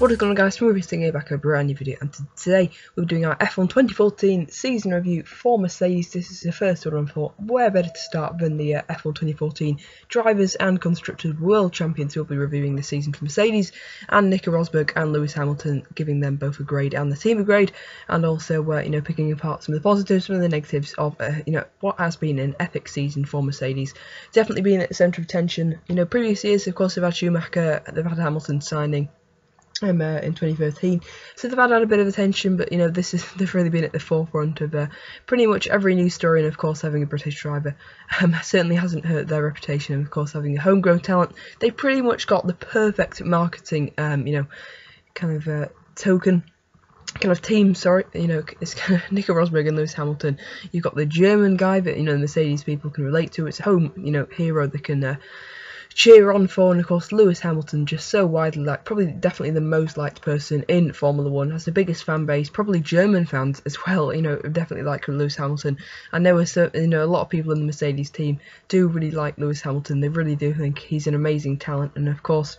What is going on, guys? We're here back with a brand new video, and today we're doing our F1 2014 season review for Mercedes. This is the first one. I thought where better to start than the F1 2014 drivers and constructors world champions. We'll be reviewing the season for Mercedes and Nico Rosberg and Lewis Hamilton, giving them both a grade and the team a grade, and also picking apart some of the positives, some of the negatives of what has been an epic season for Mercedes. Definitely been at the centre of attention. Previous years, of course, they've had Schumacher, they've had Hamilton signing in 2013, so they've had a bit of attention, but they've really been at the forefront of pretty much every news story, and of course having a British driver certainly hasn't hurt their reputation, and of course having a homegrown talent, they pretty much got the perfect marketing token kind of team. It's kind of Nico Rosberg and Lewis Hamilton. You've got the German guy that the Mercedes people can relate to. It's a home hero they can cheer on for, and of course Lewis Hamilton, just so widely liked, probably definitely the most liked person in Formula 1, has the biggest fan base, probably German fans as well, definitely like Lewis Hamilton. I know a lot of people in the Mercedes team do really like Lewis Hamilton. They really do think he's an amazing talent, and of course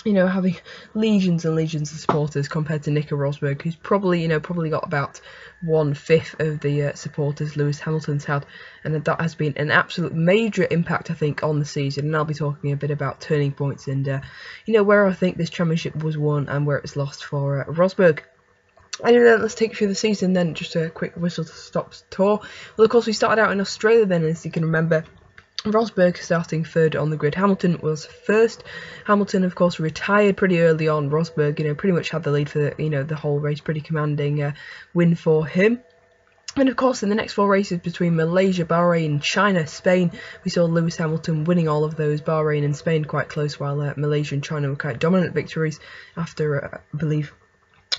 having legions and legions of supporters compared to Nico Rosberg, who's probably got about 1/5 of the supporters Lewis Hamilton's had, and that has been an absolute major impact, I think, on the season. And I'll be talking a bit about turning points and where I think this championship was won and where it's lost for Rosberg. Anyway, let's take you through the season then. Just a quick whistle to stop tour. Well, of course, we started out in Australia then, as you can remember. Rosberg starting third on the grid. Hamilton was first. Hamilton, of course, retired pretty early on. Rosberg, pretty much had the lead for the whole race. Pretty commanding win for him. And of course, in the next 4 races between Malaysia, Bahrain, China, Spain, we saw Lewis Hamilton winning all of those. Bahrain and Spain quite close, while Malaysia and China were quite dominant victories after, I believe,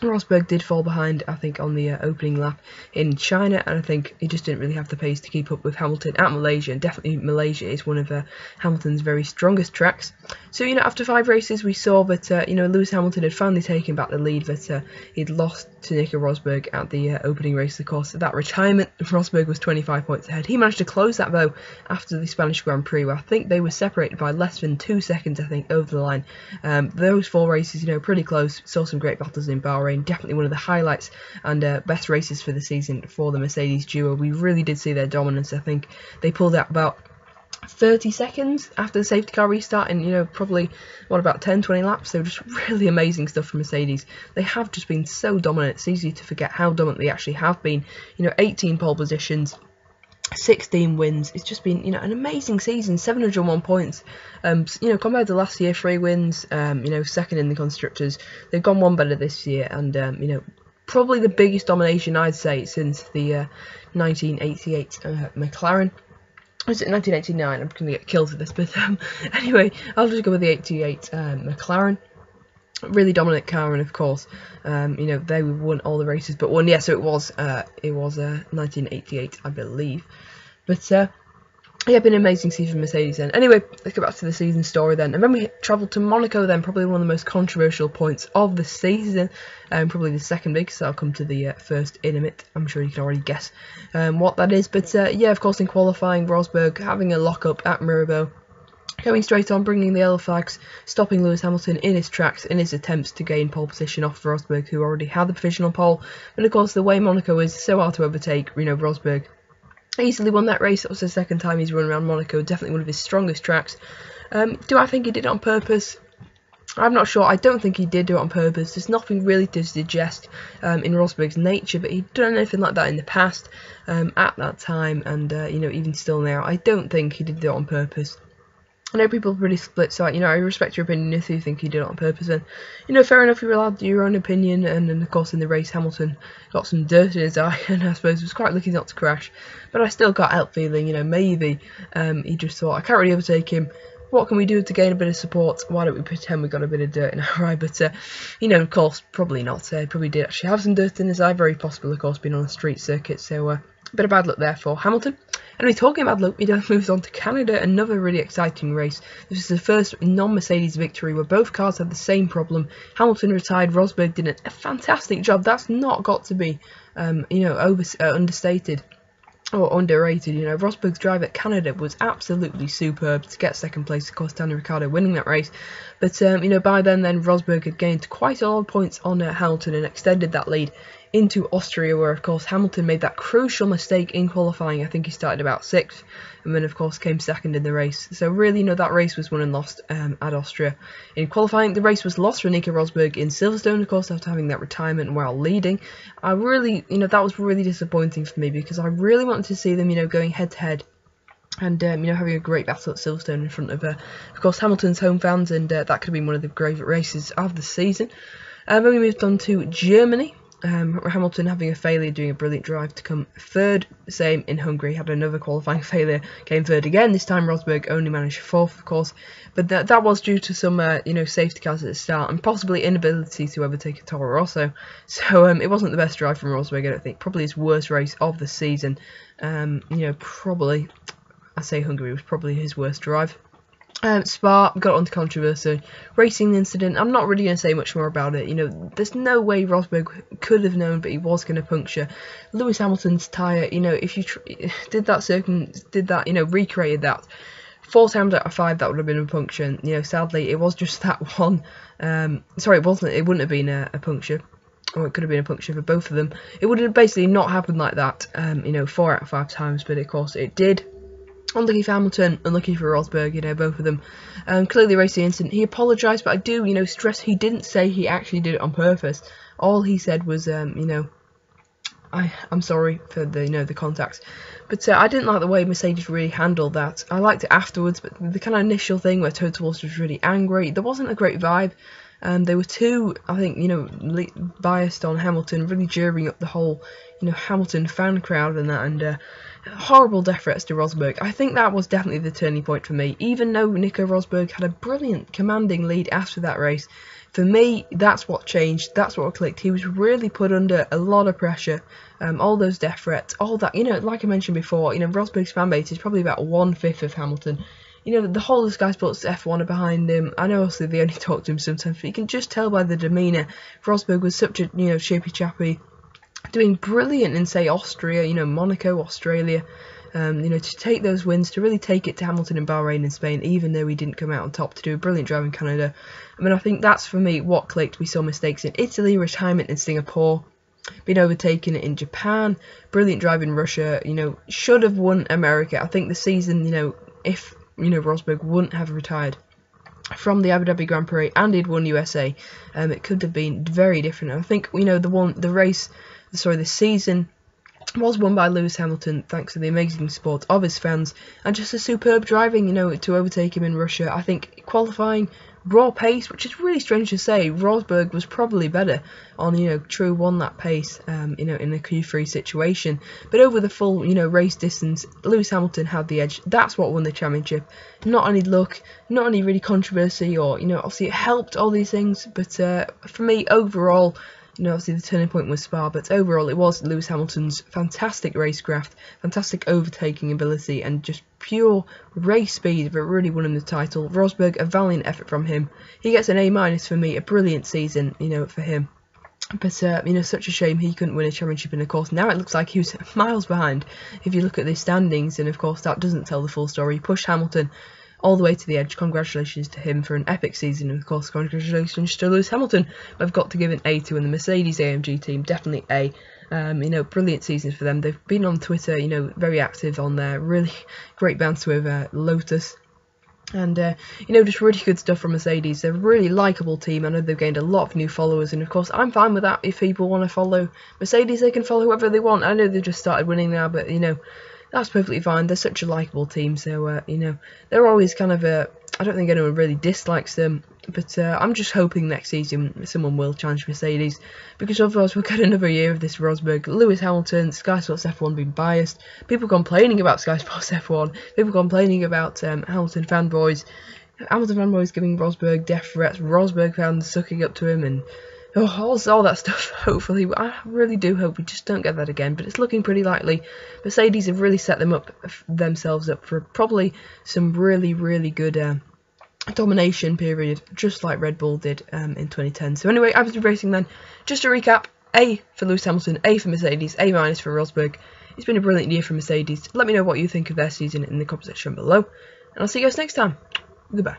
Rosberg did fall behind, I think, on the opening lap in China, and I think he just didn't really have the pace to keep up with Hamilton at Malaysia, and definitely Malaysia is one of Hamilton's very strongest tracks. So, after 5 races, we saw that, Lewis Hamilton had finally taken back the lead that he'd lost to Nico Rosberg at the opening race. Of course, that retirement, Rosberg was 25 points ahead. He managed to close that, though, after the Spanish Grand Prix, where I think they were separated by less than 2 seconds, I think, over the line. Those 4 races, pretty close. Saw some great battles in Bahrain. Definitely one of the highlights and best races for the season for the Mercedes duo. We really did see their dominance. I think they pulled out about 30 seconds after the safety car restart, and probably about 10-20 laps. They were just really amazing stuff from Mercedes. They have just been so dominant. It's easy to forget how dominant they actually have been. 18 pole positions, 16 wins. It's just been an amazing season. 701 points, compared to last year, 3 wins, second in the constructors. They've gone one better this year, and probably the biggest domination, I'd say, since the 1988 McLaren. Was it 1989? I'm going to get killed for this, but anyway, I'll just go with the 88 McLaren. Really dominant car, and of course, they won all the races but one. Yeah, so it was 1988, I believe. But yeah, been an amazing season for Mercedes then. Anyway, let's go back to the season story then. And then we travelled to Monaco then, probably one of the most controversial points of the season, probably the second biggest. So I'll come to the first in a minute. I'm sure you can already guess what that is. But yeah, of course, in qualifying, Rosberg having a lock-up at Mirabeau, going straight on, bringing the yellow flags, stopping Lewis Hamilton in his tracks in his attempts to gain pole position off Rosberg, who already had the provisional pole. And of course, the way Monaco is so hard to overtake, Rosberg easily won that race. That was the second time he's run around Monaco, definitely one of his strongest tracks. Do I think he did it on purpose? I'm not sure. I don't think he did do it on purpose. There's nothing really to suggest in Rosberg's nature, but he'd done anything like that in the past at that time, and even still now. I don't think he did do it on purpose. I know people are pretty split, so I respect your opinion if you think he did it on purpose, and fair enough, you're allowed your own opinion. And then of course in the race, Hamilton got some dirt in his eye, and I suppose was quite lucky not to crash. But I still got help feeling, maybe he just thought, I can't really overtake him. What can we do to gain a bit of support? Why don't we pretend we got a bit of dirt in our eye? But of course, probably not. Probably did actually have some dirt in his eye. Very possible, of course, being on a street circuit. So a bit of bad luck there for Hamilton. And we're talking about luck, we move on to Canada, another really exciting race. This is the first non-Mercedes victory where both cars had the same problem. Hamilton retired, Rosberg did a fantastic job. That's not got to be, understated. or underrated. You know, Rosberg's drive at Canada was absolutely superb to get second place. Of course, Daniel Ricciardo winning that race, but you know, by then Rosberg had gained quite a lot of points on Hamilton and extended that lead into Austria, where of course Hamilton made that crucial mistake in qualifying. I think he started about 6th, and then of course came second in the race. So really, you know, that race was won and lost at Austria. In qualifying, the race was lost for Nico Rosberg in Silverstone, of course, after having that retirement while leading. I really, you know, that was really disappointing for me, because I really wanted to see them, you know, going head to head and you know, having a great battle at Silverstone in front of course, Hamilton's home fans, and that could have been one of the great races of the season. Then we moved on to Germany. Hamilton having a failure, doing a brilliant drive to come third. Same in Hungary, had another qualifying failure, came third again. This time Rosberg only managed 4th, of course, but that was due to some you know, safety cars at the start and possibly inability to overtake a Toro Rosso. So it wasn't the best drive from Rosberg, I don't think. Probably his worst race of the season. You know, probably, I say Hungary was probably his worst drive. Spa got onto controversy, racing incident. I'm not really going to say much more about it. You know, there's no way Rosberg could have known, but he was going to puncture Lewis Hamilton's tyre. You know, if you did that, you know, recreated that 4 times out of 5, that would have been a puncture. And, you know, sadly, it was just that one. Sorry, it wasn't. It wouldn't have been a puncture. Or it could have been a puncture for both of them. It would have basically not happened like that. You know, 4 out of 5 times, but of course it did. Unlucky for Hamilton, unlucky for Rosberg, you know, both of them. Clearly racing incident. He apologised, but I do, you know, stress he didn't say he actually did it on purpose. All he said was, you know, I'm sorry for the, you know, the contacts. But I didn't like the way Mercedes really handled that. I liked it afterwards, but the kind of initial thing where Toto Wolff was really angry, there wasn't a great vibe. They were too, I think, you know, biased on Hamilton, really jurying up the whole, you know, Hamilton fan crowd and that, and horrible death threats to Rosberg. I think that was definitely the turning point for me. Even though Nico Rosberg had a brilliant, commanding lead after that race, for me, that's what changed, that's what clicked. He was really put under a lot of pressure. All those death threats, all that, you know, like I mentioned before, you know, Rosberg's fan base is probably about 1/5 of Hamilton. You know, the whole of Sky Sports F1 are behind him. I know obviously they only talk to him sometimes, but you can just tell by the demeanour. Rosberg was such a, you know, chippy chappy, doing brilliant in, say, Austria, you know, Monaco, Australia. You know, to take those wins, to really take it to Hamilton and Bahrain and Spain, even though he didn't come out on top, to do a brilliant drive in Canada. I mean, I think that's, for me, what clicked. We saw mistakes in Italy, retirement in Singapore, being overtaken in Japan, brilliant drive in Russia, you know, should have won America. I think the season, you know, if, you know, Rosberg wouldn't have retired from the Abu Dhabi Grand Prix and he'd won USA, it could have been very different. I think, you know, the season was won by Lewis Hamilton thanks to the amazing support of his fans and just a superb driving, you know, to overtake him in Russia. I think qualifying, raw pace, which is really strange to say, Rosberg was probably better on, you know, true 1 lap pace, you know, in a Q3 situation. But over the full, you know, race distance, Lewis Hamilton had the edge. That's what won the championship. Not any luck, not any really controversy, or, you know, obviously it helped, all these things. But for me, overall, you know, obviously the turning point was Spa, but overall it was Lewis Hamilton's fantastic racecraft, fantastic overtaking ability, and just pure race speed that really won him the title. Rosberg, a valiant effort from him. He gets an A- for me, a brilliant season, you know, for him. But, you know, such a shame he couldn't win a championship, and of course now it looks like he was miles behind if you look at the standings, and of course that doesn't tell the full story. He pushed Hamilton all the way to the edge. Congratulations to him for an epic season, and of course congratulations to Lewis Hamilton. I've got to give an A to, and the Mercedes-AMG team, definitely A. You know, brilliant seasons for them. They've been on Twitter, you know, very active on there, really great banter with Lotus. And, you know, just really good stuff from Mercedes. They're a really likeable team. I know they've gained a lot of new followers, and of course I'm fine with that. If people want to follow Mercedes, they can follow whoever they want. I know they've just started winning now, but, you know, that's perfectly fine. They're such a likeable team, so, you know, they're always kind of, I don't think anyone really dislikes them, but I'm just hoping next season someone will challenge Mercedes, because otherwise we'll get another year of this Rosberg, Lewis Hamilton, Sky Sports F1 being biased, people complaining about Sky Sports F1, people complaining about Hamilton fanboys giving Rosberg death threats, Rosberg fans sucking up to him, and all that stuff. Hopefully, I really do hope we just don't get that again, but it's looking pretty likely. Mercedes have really set themselves up for probably some really, really good domination period, just like Red Bull did in 2010. So anyway, average racing then, just to recap: A for Lewis Hamilton, A for Mercedes, A- for Rosberg. It's been a brilliant year for Mercedes. Let me know what you think of their season in the comment section below, and I'll see you guys next time. Goodbye.